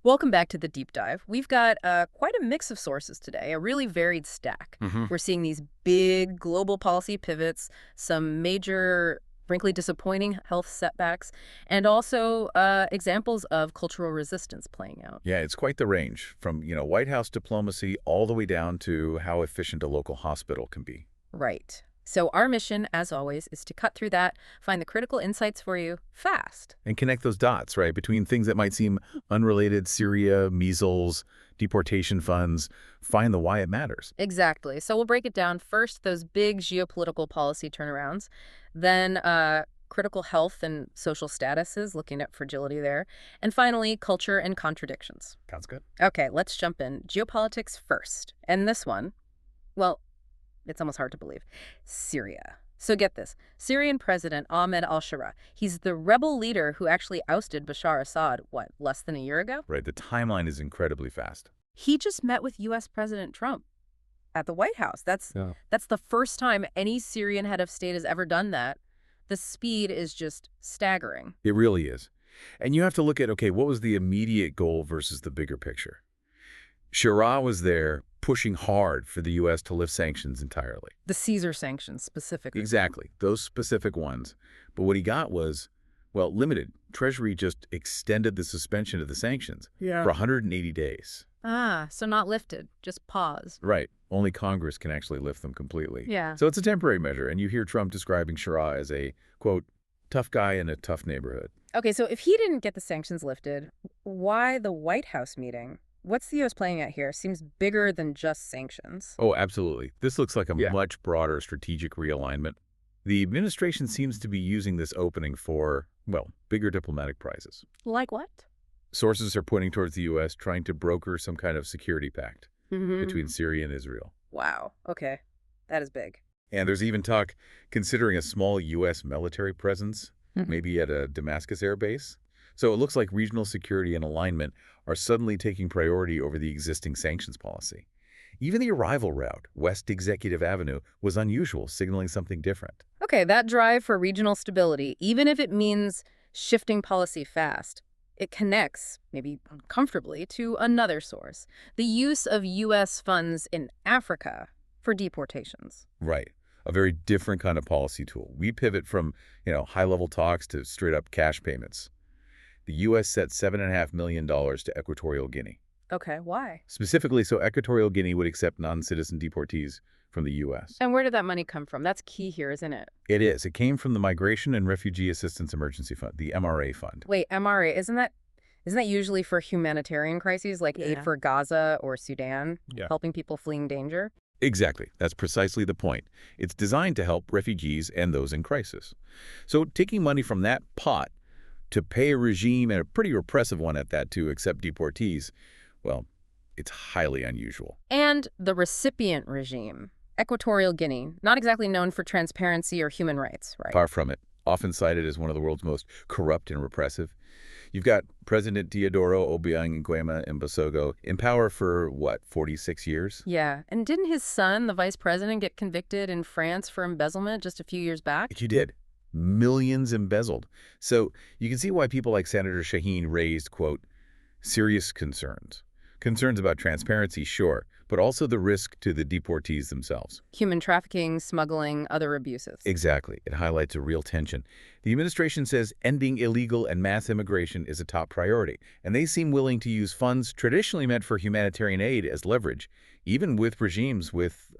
Welcome back to the deep dive. We've got quite a mix of sources today, a really varied stack. Hmm. We're seeing these big global policy pivots, some major, frankly disappointing health setbacks, and also examples of cultural resistance playing out. Yeah, it's quite the range from, White House diplomacy all the way down to how efficient a local hospital can be. Right. So our mission, as always, is to cut through that, find the critical insights for you fast. And connect those dots, right, between things that might seem unrelated, Syria, measles, deportation funds, find the why it matters. Exactly. So we'll break it down. First, those big geopolitical policy turnarounds, then critical health and social statuses, looking at fragility there, and finally, culture and contradictions. Sounds good. Okay, let's jump in. Geopolitics first. And this one, well, it's almost hard to believe. Syria. So get this. Syrian President Ahmed al-Shara, he's the rebel leader who actually ousted Bashar Assad, what, less than a year ago? Right, the timeline is incredibly fast. He just met with U.S. President Trump at the White House. That's the first time any Syrian head of state has ever done that. The speed is just staggering. It really is. And you have to look at, okay, what was the immediate goal versus the bigger picture? Shara was there pushing hard for the U.S. to lift sanctions entirely. The Caesar sanctions specifically. Exactly, those specific ones. But what he got was, well, limited. Treasury just extended the suspension of the sanctions for 180 days. Ah, so not lifted, just paused. Right. Only Congress can actually lift them completely. Yeah. So it's a temporary measure, and you hear Trump describing Shara as a, quote, tough guy in a tough neighborhood. Okay, so if he didn't get the sanctions lifted, why the White House meeting? What's the U.S. playing at here? Seems bigger than just sanctions. Oh, absolutely. This looks like a much broader strategic realignment. The administration seems to be using this opening for, well, bigger diplomatic prizes. Like what? Sources are pointing towards the U.S. trying to broker some kind of security pact between Syria and Israel. Wow. Okay. That is big. And there's even talk considering a small U.S. military presence, maybe at a Damascus air base. So it looks like regional security and alignment are suddenly taking priority over the existing sanctions policy. Even the arrival route, West Executive Avenue, was unusual, signaling something different. Okay, that drive for regional stability, even if it means shifting policy fast, it connects, maybe uncomfortably, to another source, the use of U.S. funds in Africa for deportations. Right. A very different kind of policy tool. We pivot from, high-level talks to straight-up cash payments. The U.S. set $7.5 million to Equatorial Guinea. Okay, why? Specifically, so Equatorial Guinea would accept non-citizen deportees from the U.S. And where did that money come from? That's key here, isn't it? It is. It came from the Migration and Refugee Assistance Emergency Fund, the MRA fund. Wait, MRA, isn't that usually for humanitarian crises like aid for Gaza or Sudan, helping people fleeing danger? Exactly. That's precisely the point. It's designed to help refugees and those in crisis. So taking money from that pot to pay a regime, and a pretty repressive one at that, to accept deportees, well, it's highly unusual. And the recipient regime, Equatorial Guinea, not exactly known for transparency or human rights, right? Far from it. Often cited as one of the world's most corrupt and repressive. You've got President Teodoro Obiang Nguema Mbasogo in power for, 46 years? Yeah, and didn't his son, the vice president, get convicted in France for embezzlement just a few years back? He did. Millions embezzled. So you can see why people like Senator Shaheen raised, quote, serious concerns. Concerns about transparency, sure, but also the risk to the deportees themselves. Human trafficking, smuggling, other abuses. Exactly. It highlights a real tension. The administration says ending illegal and mass immigration is a top priority, and they seem willing to use funds traditionally meant for humanitarian aid as leverage, even with regimes with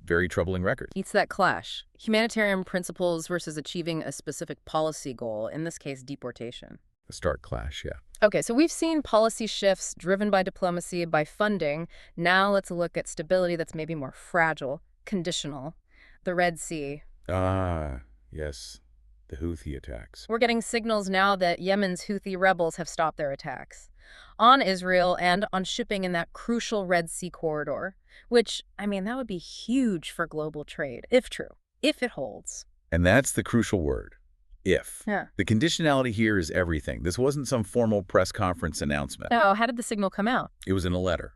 very troubling records. It's that clash. Humanitarian principles versus achieving a specific policy goal, in this case, deportation. A stark clash, yeah. Okay, so we've seen policy shifts driven by diplomacy, by funding. Now let's look at stability that's maybe more fragile, conditional. The Red Sea. Ah, yes. The Houthi attacks. We're getting signals now that Yemen's Houthi rebels have stopped their attacks on Israel and on shipping in that crucial Red Sea corridor, which, that would be huge for global trade, if true, if it holds. And that's the crucial word. If. Yeah. The conditionality here is everything. This wasn't some formal press conference announcement. Oh, how did the signal come out? It was in a letter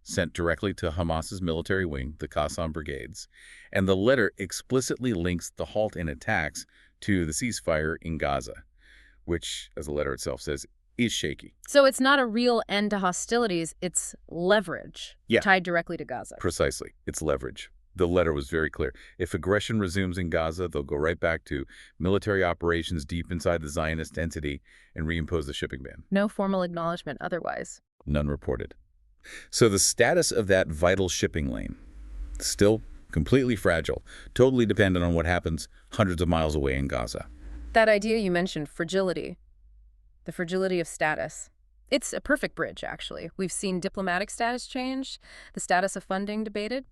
sent directly to Hamas's military wing, the Qassam brigades, and the letter explicitly links the halt in attacks to the ceasefire in Gaza, which, as the letter itself says, is shaky. So it's not a real end to hostilities, it's leverage Yeah. tied directly to Gaza. Precisely. It's leverage. The letter was very clear. If aggression resumes in Gaza, they'll go right back to military operations deep inside the Zionist entity and reimpose the shipping ban. No formal acknowledgement otherwise. None reported. So the status of that vital shipping lane, still completely fragile, totally dependent on what happens hundreds of miles away in Gaza. That idea you mentioned, fragility, the fragility of status. It's a perfect bridge, actually. We've seen diplomatic status change, the status of funding debated.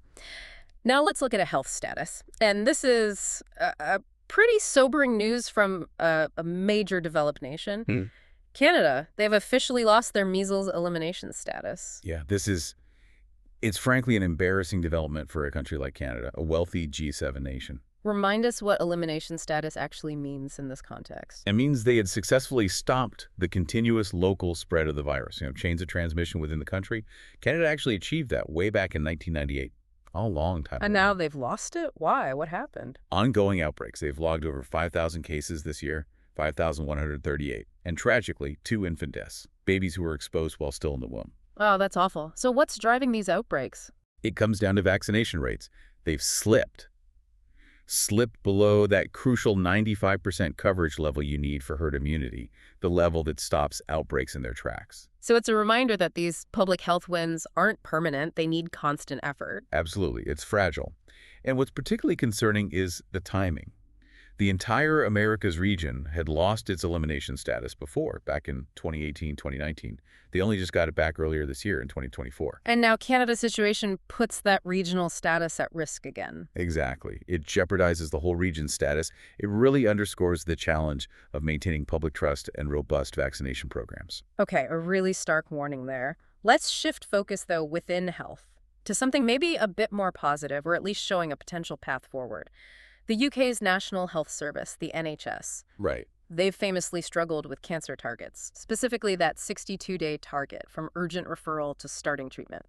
Now let's look at a health status. And this is a pretty sobering news from a major developed nation. Canada, they've officially lost their measles elimination status. Yeah, it's frankly an embarrassing development for a country like Canada, a wealthy G7 nation. Remind us what elimination status actually means in this context. It means they had successfully stopped the continuous local spread of the virus, chains of transmission within the country. Canada actually achieved that way back in 1998. A long time ago. And now they've lost it? Why? What happened? Ongoing outbreaks. They've logged over 5,000 cases this year, 5,138. And tragically, 2 infant deaths, babies who were exposed while still in the womb. Oh, that's awful. So what's driving these outbreaks? It comes down to vaccination rates. They've slipped below that crucial 95% coverage level you need for herd immunity, the level that stops outbreaks in their tracks. So it's a reminder that these public health wins aren't permanent. They need constant effort. Absolutely. It's fragile. And what's particularly concerning is the timing. The entire Americas region had lost its elimination status before, back in 2018, 2019. They only just got it back earlier this year in 2024. And now Canada's situation puts that regional status at risk again. Exactly. It jeopardizes the whole region's status. It really underscores the challenge of maintaining public trust and robust vaccination programs. Okay, a really stark warning there. Let's shift focus, though, within health to something maybe a bit more positive, or at least showing a potential path forward. The UK's National Health Service, the NHS. Right. They've famously struggled with cancer targets, specifically that 62-day target from urgent referral to starting treatment.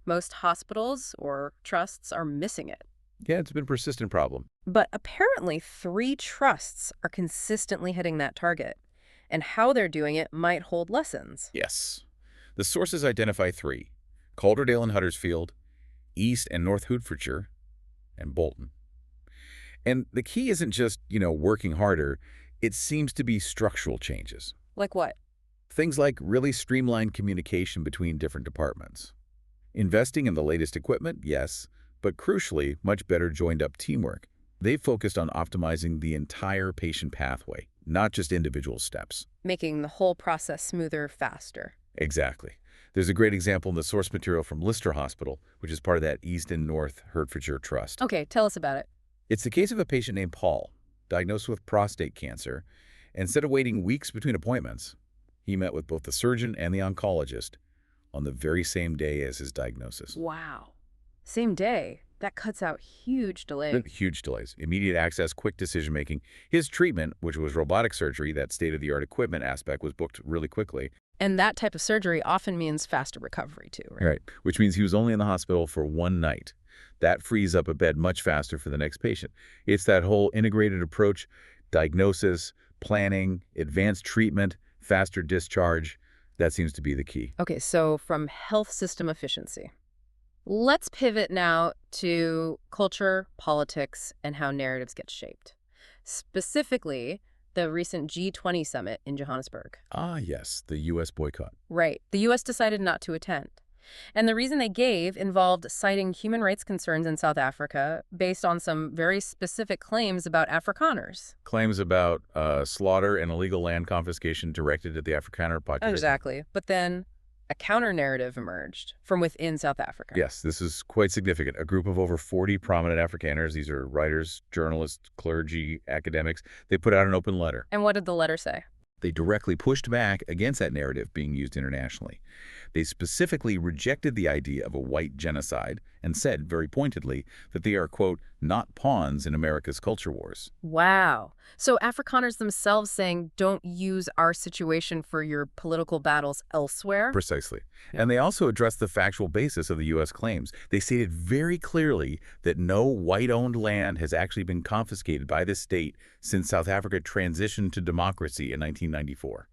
Most hospitals or trusts are missing it. Yeah, it's been a persistent problem. But apparently 3 trusts are consistently hitting that target, and how they're doing it might hold lessons. Yes. The sources identify 3, Calderdale and Huddersfield, East and North Hertfordshire, and Bolton. And the key isn't just, working harder. It seems to be structural changes. Like what? Things like really streamlined communication between different departments. Investing in the latest equipment, yes, but crucially, much better joined-up teamwork. They've focused on optimizing the entire patient pathway, not just individual steps. Making the whole process smoother, faster. Exactly. There's a great example in the source material from Lister Hospital, which is part of that East and North Hertfordshire Trust. Okay, tell us about it. It's the case of a patient named Paul, diagnosed with prostate cancer. Instead of waiting weeks between appointments, he met with both the surgeon and the oncologist on the very same day as his diagnosis. Wow. Same day. That cuts out huge delays. Huge delays. Immediate access, quick decision-making. His treatment, which was robotic surgery, that state-of-the-art equipment aspect, was booked really quickly. And that type of surgery often means faster recovery, too, right? Right, which means he was only in the hospital for 1 night. That frees up a bed much faster for the next patient. It's that whole integrated approach, diagnosis, planning, advanced treatment, faster discharge. That seems to be the key. Okay, so from health system efficiency, let's pivot now to culture, politics, and how narratives get shaped. Specifically, the recent G20 summit in Johannesburg. Ah, yes, the U.S. boycott. Right. The U.S. decided not to attend. And the reason they gave involved citing human rights concerns in South Africa based on some very specific claims about Afrikaners. Claims about slaughter and illegal land confiscation directed at the Afrikaner population. Exactly. But then a counter-narrative emerged from within South Africa. Yes, this is quite significant. A group of over 40 prominent Afrikaners, these are writers, journalists, clergy, academics, they put out an open letter. And what did the letter say? They directly pushed back against that narrative being used internationally. They specifically rejected the idea of a white genocide and said, very pointedly, that they are, quote, not pawns in America's culture wars. Wow. So Afrikaners themselves saying, don't use our situation for your political battles elsewhere? Precisely. Yeah. And they also addressed the factual basis of the U.S. claims. They stated very clearly that no white-owned land has actually been confiscated by the state since South Africa transitioned to democracy in 1994.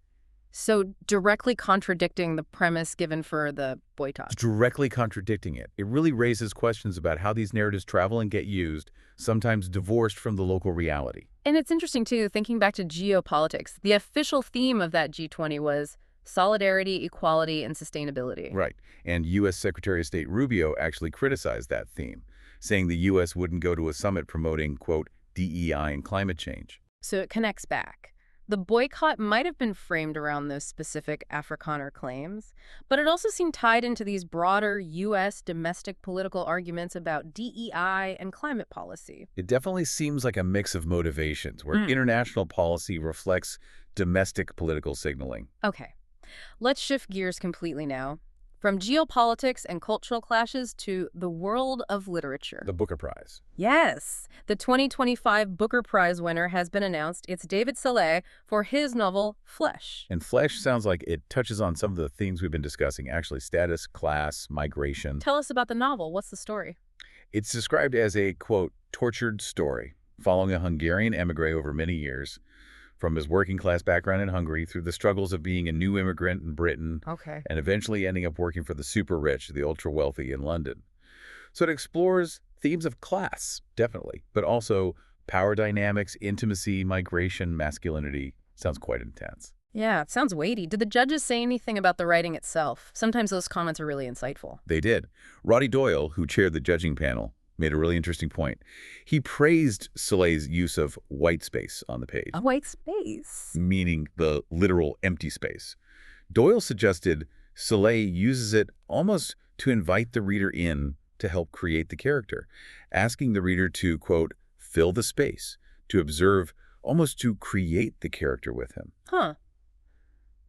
So directly contradicting the premise given for the boycott. Directly contradicting it. It really raises questions about how these narratives travel and get used, sometimes divorced from the local reality. And it's interesting, too, thinking back to geopolitics. The official theme of that G20 was solidarity, equality, and sustainability. Right. And U.S. Secretary of State Rubio actually criticized that theme, saying the U.S. wouldn't go to a summit promoting, quote, DEI and climate change. So it connects back. The boycott might have been framed around those specific Afrikaner claims, but it also seemed tied into these broader U.S. domestic political arguments about DEI and climate policy. It definitely seems like a mix of motivations, where international policy reflects domestic political signaling. Okay, let's shift gears completely now. From geopolitics and cultural clashes to the world of literature. The Booker Prize. Yes! The 2025 Booker Prize winner has been announced. It's David Szalay for his novel, Flesh. And Flesh sounds like it touches on some of the themes we've been discussing, actually status, class, migration. Tell us about the novel. What's the story? It's described as a, quote, tortured story, following a Hungarian emigre over many years, from his working-class background in Hungary through the struggles of being a new immigrant in Britain, and eventually ending up working for the super-rich, the ultra-wealthy in London. So it explores themes of class, definitely, but also power dynamics, intimacy, migration, masculinity. Sounds quite intense. Yeah, it sounds weighty. Did the judges say anything about the writing itself? Sometimes those comments are really insightful. They did. Roddy Doyle, who chaired the judging panel, made a really interesting point. He praised Szalay's use of white space on the page. A white space? Meaning the literal empty space. Doyle suggested Szalay uses it almost to invite the reader in to help create the character, asking the reader to, quote, fill the space, to observe, almost to create the character with him. Huh.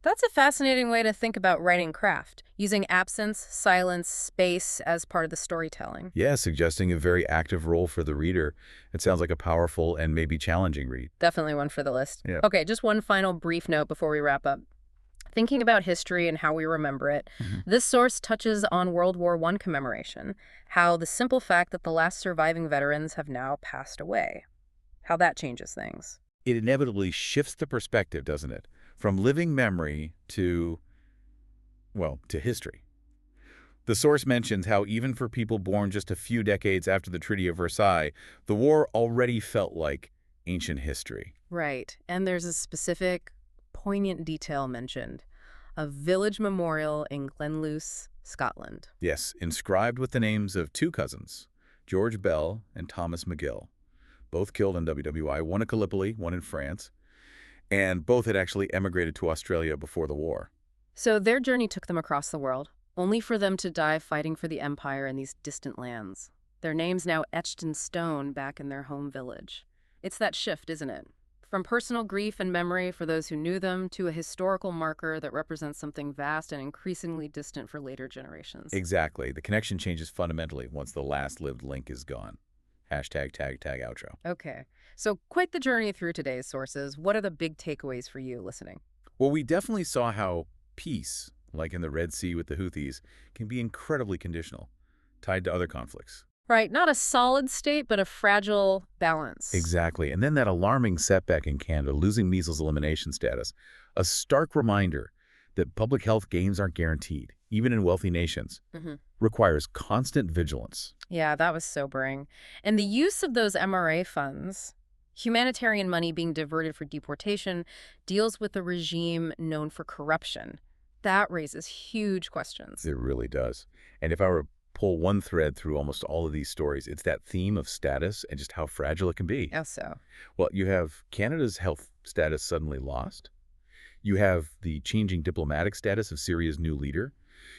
That's a fascinating way to think about writing craft, using absence, silence, space as part of the storytelling. Yeah, suggesting a very active role for the reader. It sounds like a powerful and maybe challenging read. Definitely one for the list. Yeah. Okay, just one final brief note before we wrap up. Thinking about history and how we remember it, this source touches on World War I commemoration, how the simple fact that the last surviving veterans have now passed away, how that changes things. It inevitably shifts the perspective, doesn't it? From living memory to, well, to history. The source mentions how even for people born just a few decades after the Treaty of Versailles, the war already felt like ancient history. Right, and there's a specific, poignant detail mentioned, a village memorial in Glenluce, Scotland. Yes, inscribed with the names of two cousins, George Bell and Thomas McGill, both killed in WWI, one in Gallipoli, one in France, and both had actually emigrated to Australia before the war. So their journey took them across the world, only for them to die fighting for the empire in these distant lands. Their names now etched in stone back in their home village. It's that shift, isn't it? From personal grief and memory for those who knew them to a historical marker that represents something vast and increasingly distant for later generations. Exactly. The connection changes fundamentally once the last lived link is gone. Hashtag tag outro. Okay. So quite the journey through today's sources. What are the big takeaways for you listening? Well, we definitely saw how peace, like in the Red Sea with the Houthis, can be incredibly conditional, tied to other conflicts. Right. Not a solid state, but a fragile balance. Exactly. And then that alarming setback in Canada, losing measles elimination status, a stark reminder that public health gains aren't guaranteed, even in wealthy nations, requires constant vigilance. Yeah, that was sobering. And the use of those MRA funds, humanitarian money being diverted for deportation, deals with a regime known for corruption. That raises huge questions. It really does. And if I were to pull one thread through almost all of these stories, it's that theme of status and just how fragile it can be. Yes, so. Well, you have Canada's health status suddenly lost. You have the changing diplomatic status of Syria's new leader.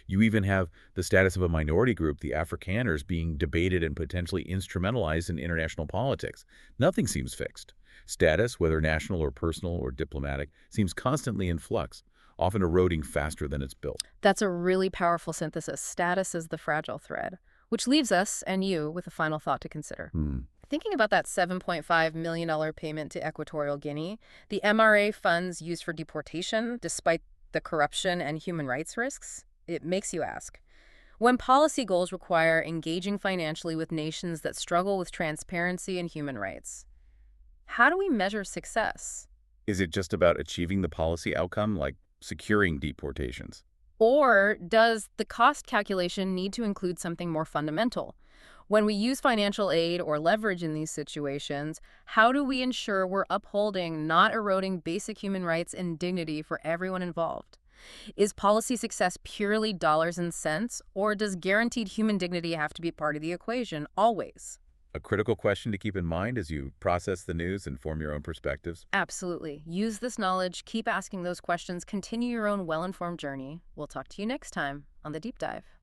You even have the status of a minority group, the Afrikaners, being debated and potentially instrumentalized in international politics. Nothing seems fixed. Status, whether national or personal or diplomatic, seems constantly in flux, often eroding faster than it's built. That's a really powerful synthesis. Status is the fragile thread, which leaves us and you with a final thought to consider. Thinking about that $7.5 million payment to Equatorial Guinea, the MRA funds used for deportation, despite the corruption and human rights risks, it makes you ask, when policy goals require engaging financially with nations that struggle with transparency and human rights, how do we measure success? Is it just about achieving the policy outcome, like securing deportations? Or does the cost calculation need to include something more fundamental? When we use financial aid or leverage in these situations, how do we ensure we're upholding, not eroding basic human rights and dignity for everyone involved? Is policy success purely dollars and cents, or does guaranteed human dignity have to be part of the equation always? A critical question to keep in mind as you process the news and form your own perspectives. Absolutely. Use this knowledge, keep asking those questions, continue your own well-informed journey. We'll talk to you next time on The Deep Dive.